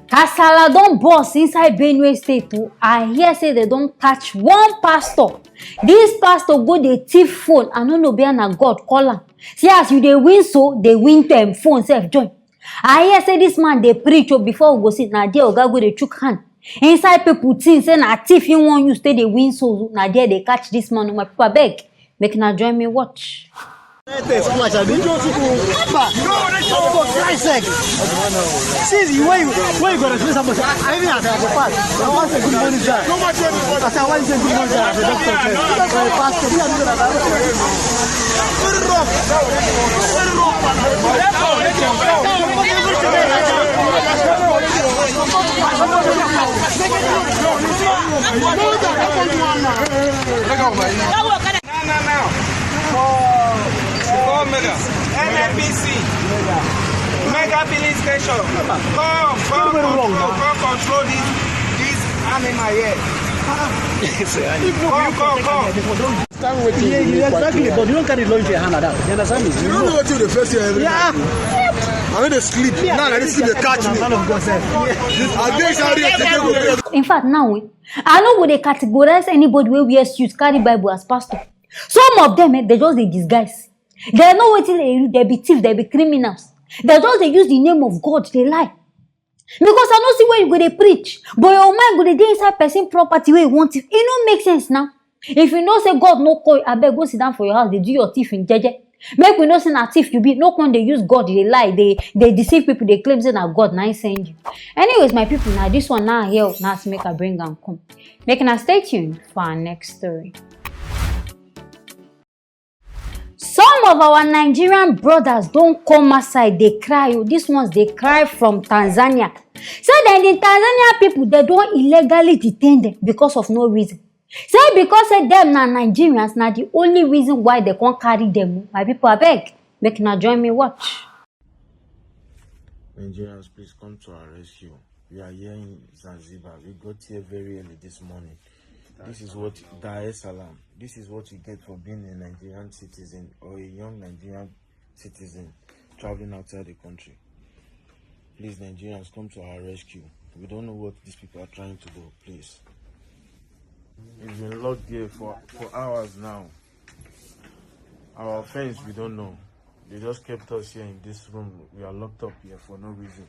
Kasala don burst inside Benue State too. I hear say they don catch one pastor. This pastor go dey thief phone. I no know be na God call am. See as you dey win so, dey win them phone sef join. I hear say this man dey preach before we go sit. Na there oga go dey chook hand. Inside people think say na thief you wan use stay dey win so. Na there they catch this man. My people beg, make na join me watch. See the way you gonna do something. I even have a pass. I want a good morning, sir. I want a good morning, sir. The doctor said, Pastor, we are doing Mega, NNPC, Mega filling station. Come control this animal here. Come. Yeah, exactly, but you don't carry lunch in your hand like that. You understand me? You don't know what you the first year every day. I mean they sleep. Now they sleep, they catch me. In fact, now I know what they categorize anybody who wears suits, carry Bible as pastor. Some of them, they just they disguise. They know what they do. They be thieves, they be criminals. They just they use the name of God, they lie. Because I don't see where you go they preach, but your mind go they dey inside person property where you want it. It don't make sense now. If you know say God no call you, I beg go sit down for your house. They do your thief in jeje. Make we know say na thief you be. No one they use God, they lie, they deceive people. They claim say na God now send you. Anyways, my people, now this one now here now make a bring and come. Make na stay tuned for our next story. Some of our Nigerian brothers don't come outside, they cry. These ones, they cry from Tanzania. So then the Tanzania people, they don't illegally detain them because of no reason. So because of them now Nigerians, now the only reason why they can't carry them. My people, I beg, make now join me watch. Nigerians, please come to our rescue. We are here in Zanzibar. We got here very early this morning. This is what Salam. This is what you get for being a Nigerian citizen or a young Nigerian citizen traveling outside the country. Please, Nigerians, come to our rescue. We don't know what these people are trying to do. Please. We've been locked here for hours now. Our offense, we don't know. They just kept us here in this room. We are locked up here for no reason.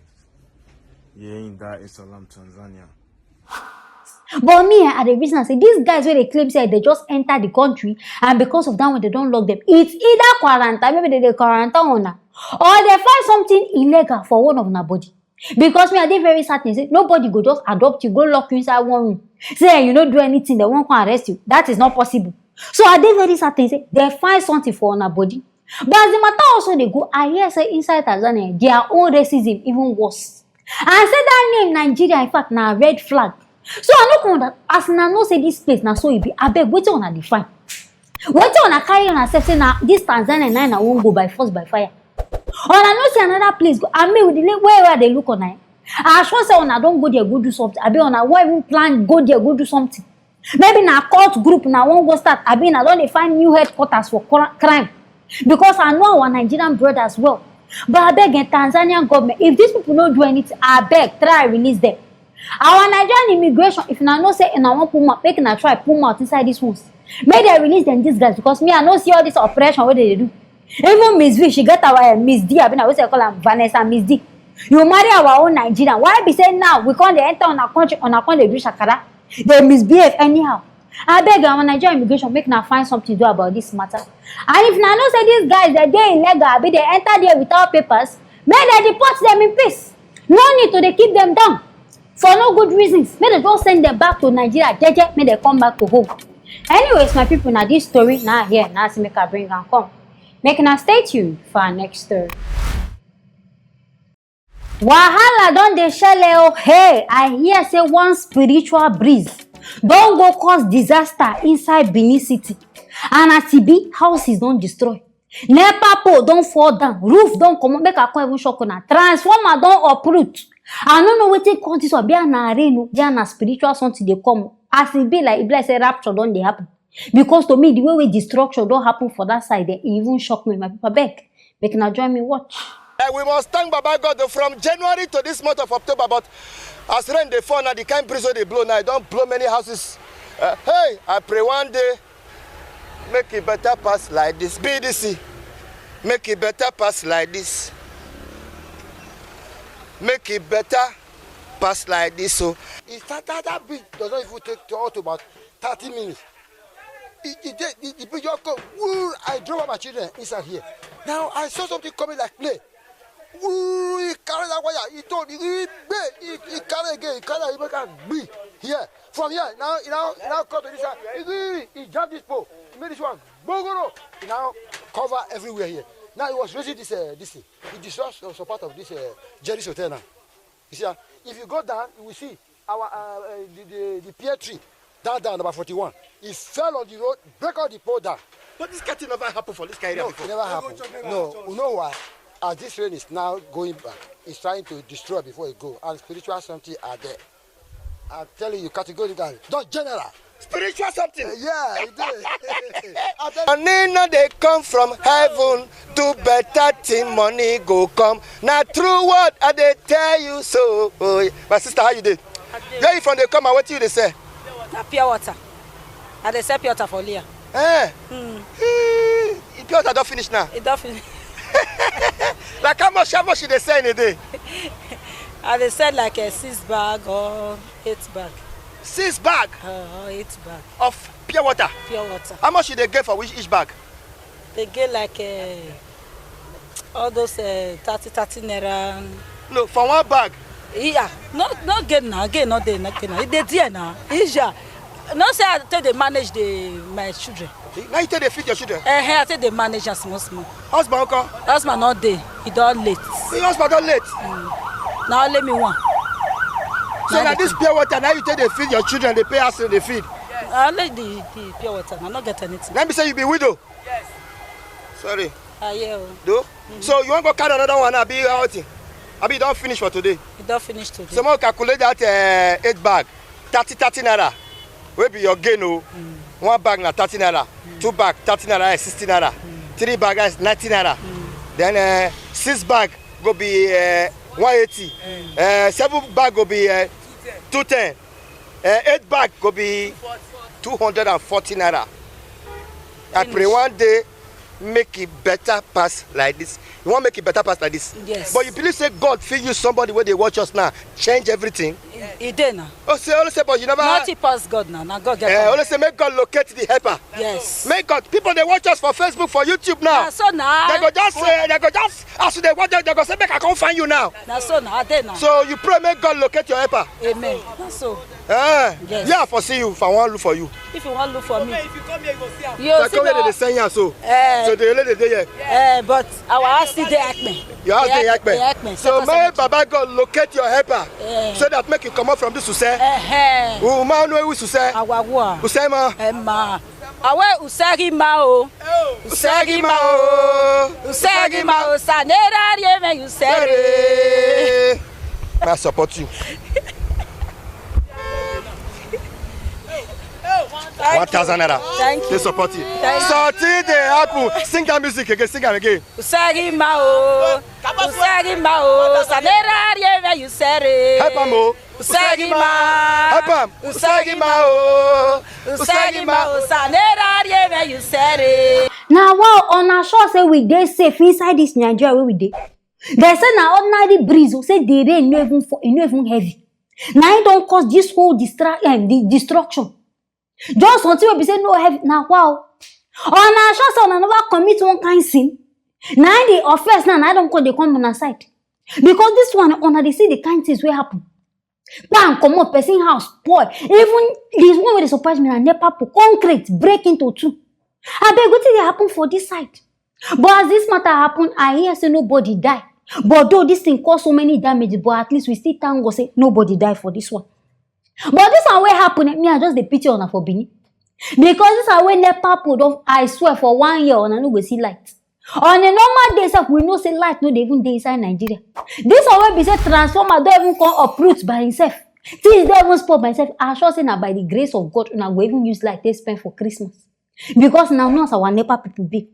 Here in Salam, Tanzania. But me, at the reason I say these guys where they claim say they just enter the country and because of that when they don't lock them, it's either quarantine, maybe they quarantine on or they find something illegal for one of their body. Because me, I did very certain say nobody go just adopt you, go lock you inside one room. Say you don't do anything, they won't come arrest you. That is not possible. So I did very certain say they find something for their body. But as the matter also they go, I hear say inside Tanzania, their own racism even worse. And say that name Nigeria, in fact, now red flag. So I no come that as na know say this place na so e be. Abeg wetin una define? Wetin una carry on accept say na this Tanzania na won't go by force by fire. Una no see another place go. I mean with the where they look on I sure say una don't go there go do something. Abi una why even plan go there go do something. Maybe na cult group na won't go start. Abi na don dey find new headquarters for crime. Because I know our Nigerian brothers well. But I beg the Tanzanian government, if these people don't do anything, I beg try release them. Our Nigerian immigration, if you know say and I want pull out, make na try pull out inside these ones. May they release them these guys because me I know see all this operation what they do. Even Miss V, she get our Miss D. I mean I always call her Vanessa Miss D. You marry our own Nigerian. Why be saying now we can't enter on our country on our country do shakara? They misbehave anyhow. I beg our Nigerian immigration make na find something to do about this matter. And if na know say these guys they illegal, be they enter there without papers, may they deport them in peace. No need to they keep them down. For no good reasons. May they just send them back to Nigeria. Jeje, may they come back to home. Anyways, my people, now this story now here, now see make I bring and come. Make now stay tuned for our next story. Wahala don dey shele o. Hey, I hear say one spiritual breeze don go cause disaster inside Benin City. And as e be, houses don destroy. NEPA pole don fall down, roof don comot, make I come even shock una. Transformer don uproot. I don't know wetin cause this one. Be na rain, be na spiritual something dey come. As e be like say rapture don dey happen. Because to me, the way destruction don happen for that side, it even shock me. My people beg, make na join me watch. We must thank Baba God from January to this month of October, but as rain they fall now, the kind breeze they blow now, don't blow many houses. Hey, I pray one day, make it better pass like this. BDC, make it better pass like this. Make it better pass like this. So, that bit does not even take to about 30 minutes. The bridge just come. I drove up my children inside here. Now I saw something coming like play. He carried that wire. He told he carried again. He carried it here. From here, now come to this side. He jumped this pole. He made this one. He now cover everywhere here. Now he was raising this thing. He destroyed some part of this Jerry's hotel now. You see, if you go down, you will see our the pear tree. Down number 41. He fell on the road, break out the pole down. But this kind of never happened for this kind of before. It never happened. No, you know why? As this rain is now going back, it's trying to destroy before it goes. And spiritual something are there. I'm telling you categorically, not general. Spiritual something. Yeah, it is. Money they come from heaven, do better thing, money go come. Now true what I they tell you so. My sister, how you did? Where you from they come and what you they say? Pure water. And they sell pure water for Leah. Pure water don't finish now. It don't finish. Like how much did they sell in a day? And they sell like a 6 bag or 8 bag. 6 bag? Or 8 bag. Of pure water? Pure water. How much did they get for each bag? They get like all those 30 naira. No, for one bag? Yeah, not get now, again, not there, not now. They there now. Yeah. No say I tell they manage my children. Now you tell they feed your children? I tell they manage as small. Husband, uncle? Husband not there. He don't late. Your husband don't late? Now let me one. So now this pure water, now you tell they feed your children, they pay us and they feed? I like the pure water, I not get anything. Let me say you be widow? Yes. Sorry. Yeah. Do? So you want to go carry another one and be out? Abi don't finish for today. It don't finish today. Someone calculate that 8 bag, 30 naira. Where be your gain? 1 bag na 30 naira, 2 bag 30 naira, 60 naira, 3 bag is 90 naira. Then 6 bag go be 180. 7 bag go be 210. 8 bag go be 240 naira. I pray one day make it better pass like this. You want to make it better pass like this? Yes. But you believe say God feed you somebody where they watch us now, change everything? He did now. Oh, say, only say, but you never... Not pass God now. Now God get only say, make God locate the helper. Yes. Make God... People, they watch us for Facebook, for YouTube now. So now... They go just... As they watch, they go say, make I come find you now. That's so now. Now. So you pray, make God locate your helper. Amen. That's so. Yes. Yeah, for see you, if I want to look for you. If you want to look for me. If you come here, you go see her. You come here, they say here, so. So they let it there. But our house still there, Kyme. Your house there, Kyme. So may Baba God locate your helper. So that make you come up from this to say. Man know who to say. Awawa. Usema. Emma. Awe usagi mao. Usagi mao. Usagi mao. Sanera rieme usere. I support you. 1,000 naira. Thank you. They support you. So till they happen, sing that music again. Sing it again. Usagi mao. Usagi mao. Sanera rieme usere. Help am o. Usagi mao. Help am. Usagi mao. Usagi mao. Sanera rieme usere. Now, wow, on our shore say we dey safe inside this Nigeria where we dey. They say now ordinary breeze, say the rain no even heavy. Now it don't cause this whole destruction. Just something we be say no heavy. Now wow, on our shore say on never commit one kind sin. Now the offense now I don't call they come on our side because this one on they see the kind things will happen. Bam, come up, person house spoil. Even this one where they surprise me na nepa concrete break into 2. I beg what did happen for this side? But as this matter happen, I hear say nobody die. But though this thing cause so many damage, but at least we still thank God say nobody die for this one. But this one where happen, me I just the pity on for Benin. Because this one where nepa put off, I swear for 1 year on I no go see light. On a normal day, we know say light no dey even dey inside Nigeria. This one where be say transformer don't even come uproot by himself. Things don't even spoil by himself. I sure say now by the grace of God, una go even use light they spend for Christmas. Because now our NEPA people be.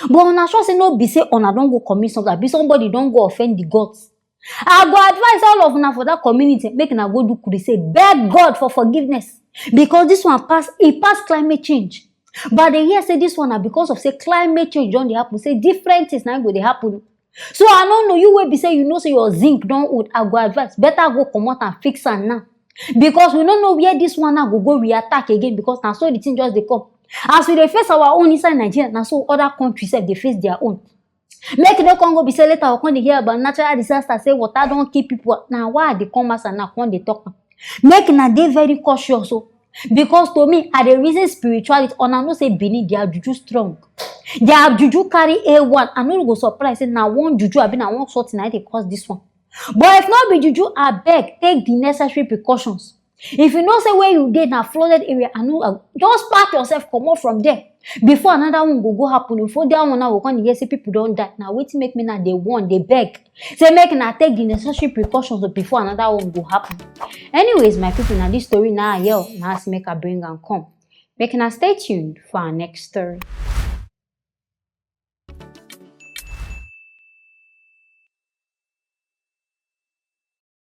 But una sure say no be say una don go commit something, be somebody don go offend the gods. I go advise all of una for that community make una go do crusade, beg God for forgiveness, because this one pass climate change. But they hear say this one na because of say climate change don dey happen, say different things na go dey happen. So I don't know, you wey be say you know say your zinc don old, I go advise better go comot and fix am now, because we no know where this one now go reattack again, because na so the thing just dey come. As we dey face our own inside Nigeria, na so other countries sef dey face their own. Make no come go be say later we come dey hear about natural disaster, say water don kill people. Na why I dey come outside now come dey talk am. Make una dey very cautious o, because to me I dey reason spirituality. Una know say Benin their juju strong, their juju carry A1. I no go surprise say na one juju abi na one something na dey cause this one. But if not be juju, abeg take the necessary precautions. If you know say where you dey na flooded area, I know, just pack yourself comot from there before another one go happen. Before that one now go come hear say people don die. Now wetin make me now dey warn, dey beg say make una take the necessary precautions before another one go happen. Anyways, my people, na this story now I hear, na as make I bring am come. Make una stay tuned for our next story.